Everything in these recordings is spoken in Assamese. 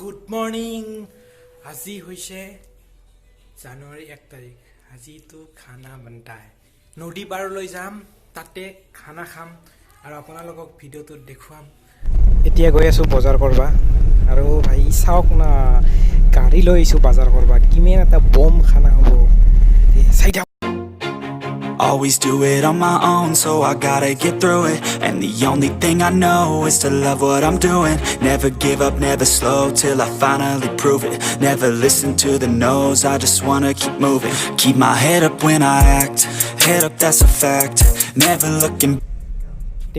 Good morning. আজি হৈছে জানুৱাৰী 1 তাৰিখ। আজিতো খানা বনতা হে। নদী পাৰলৈ যাম, তাতে খানা খাম আৰু আপোনালোকক ভিডিঅ'টোত দেখুৱাম। এতিয়া গৈ আছোঁ বজাৰ কৰবা আৰু ভাই চাওক না, গাড়ী লৈ আহিছোঁ বজাৰ কৰবা। কিমান এটা বম খানা হ'ব চাই থাক। Always do it on my own, so I gotta get through it. And the only thing I know is to love what I'm doing. Never give up, never slow, till I finally prove it. Never listen to the no's, I just wanna keep moving. Keep my head up when I act, head up, that's a fact. Never looking.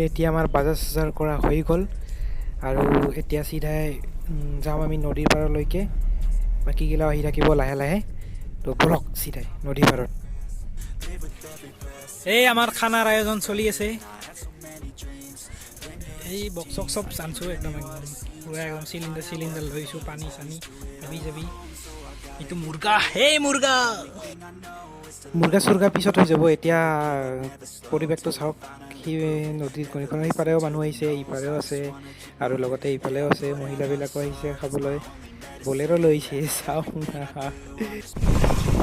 এতিয়া আমাৰ বজাৰ চজাৰ কৰা হৈ গ'ল আৰু এতিয়া চিধাই যাম আমি নদীৰ পাৰলৈকে। বাকীগিলা আহি থাকিব লাহে লাহে। তো বলক চিধাই নদীৰ পাৰত। এই আমাৰ খানাৰ আয়োজন চলি আছে। এই বক্স চক্স চব জানছোঁ একদম পুৰা একদম চিলিণ্ডাৰ লৈছোঁ, পানী চানী হাবি যাবি। এইটো মুৰ্গা, এই মুৰ্গা চুৰ্গা পিছত হৈ যাব। এতিয়া পৰিৱেশটো চাওক, সি নদীৰ কণীখন সিপাৰেও মানুহ আহিছে, ইপাৰেও আছে আৰু লগতে ইফালেও আছে। মহিলাবিলাকো আহিছে খাবলৈ, বলেৰো লৈছে। চাওক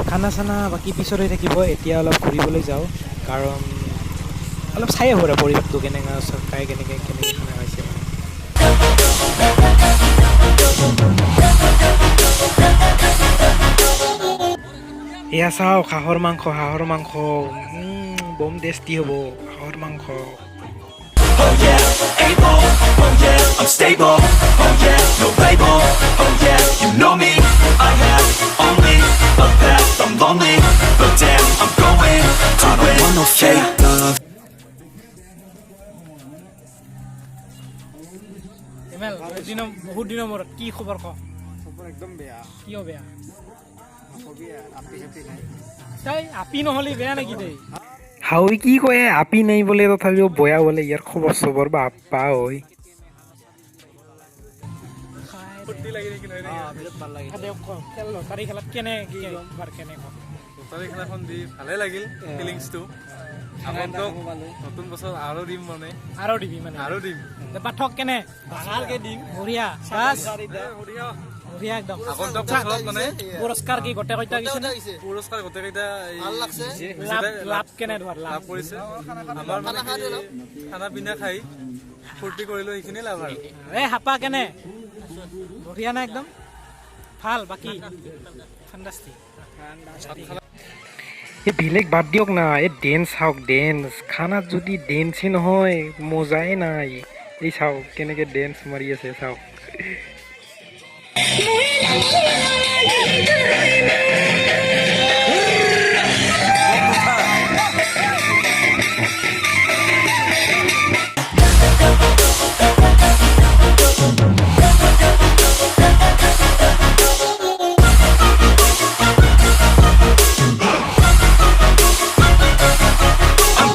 খানা চানা বাকী পিছত হৈ থাকিব। এতিয়া অলপ ঘূৰিবলৈ যাওঁ, কাৰণ অলপ চাই আহোঁ আৰু পৰিৱেশটো কেনেকৈ খাই কেনেকৈ খানা খাইছে। এয়া চাওক হাঁহৰ মাংস বম টেষ্টি হ'ব হাঁহৰ মাংস। Oh yeah, able, oh yeah, I'm stable, oh yeah, no label, oh yeah, you know me, I have only a path, I'm lonely, but damn, I'm going to win. I don't want no fake love. বহুত দিনৰ মূৰত কি খবৰ ক? একদম বেয়া। কিয় বেয়া? তাই আপি নহ'লে বেয়া নেকি দেই? হাউই কি কয় আপি নাই বোলে, তথাপিও বয়া বোলে। ইয়াৰ খবৰ চবৰ বা আপা হয়। খেলাত কেনে খেলাখন দি ভালে লাগিল ফিলিংছটো। নতুন বছৰ আৰু দিম মানে আৰু দিম পাঠক কেনে দিম বঢ়িয়া একদম। মানে পুৰস্কাৰ কি গোটেই কেইটা গৈছে নে? পুৰস্কাৰ গোটেইকেইটা লাভ কেনে লাভ কৰিছে। আমাৰ মানে খানা পিনা খাই ফূৰ্তি কৰিলো, সেইখিনি লাভ আৰু। এই হাপা কেনে বঢ়িয়া না একদম ভাল। বাকী এই বেলেগ বাদ দিয়ক না, এই ডেন্স চাওক, ডেন্স খানাত যদি ডেন্সে নহয় মজাই নাই। এই চাওক কেনেকে ডেন্স মাৰি আছে চাওক।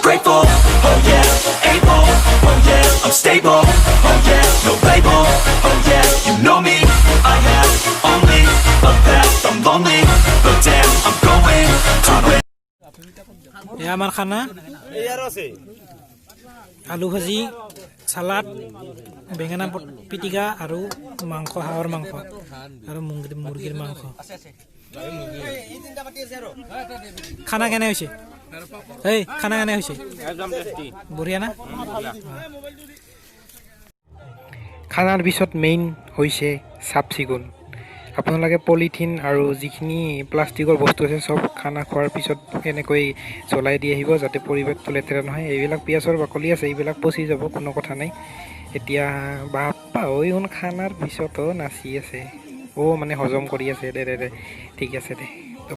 Grateful, oh yeah, able, oh yeah, I'm stable, oh yeah, no label, oh yeah, you know me, I have only a path, I'm lonely, but damn, I'm going to win. এয়া আমাৰ খানা, আলু ভাজি, চালাড, বেঙেনা পিটিকা আৰু মাংস, হাঁহৰ মাংস আৰু মুৰ্গীৰ মাংস। খানা কেনে হৈছে? খানা কেনে হৈছে? বঢ়িয়া না? খানাৰ পিছত মেইন হৈছে চাফ চিকুণ। আপোনালোকে পলিথিন আৰু যিখিনি প্লাষ্টিকৰ বস্তু আছে চব খানা খোৱাৰ পিছত এনেকৈ জ্বলাই দি আহিব, যাতে পৰিৱেশটো লেতেৰা নহয়। এইবিলাক পিঁয়াজৰ বাকলি আছে, এইবিলাক পচি যাব, কোনো কথা নাই। এতিয়া বাপ্পা ঐ খানাৰ পিছতো নাচি আছে, মানে হজম কৰি আছে। দে ঠিক আছে দে।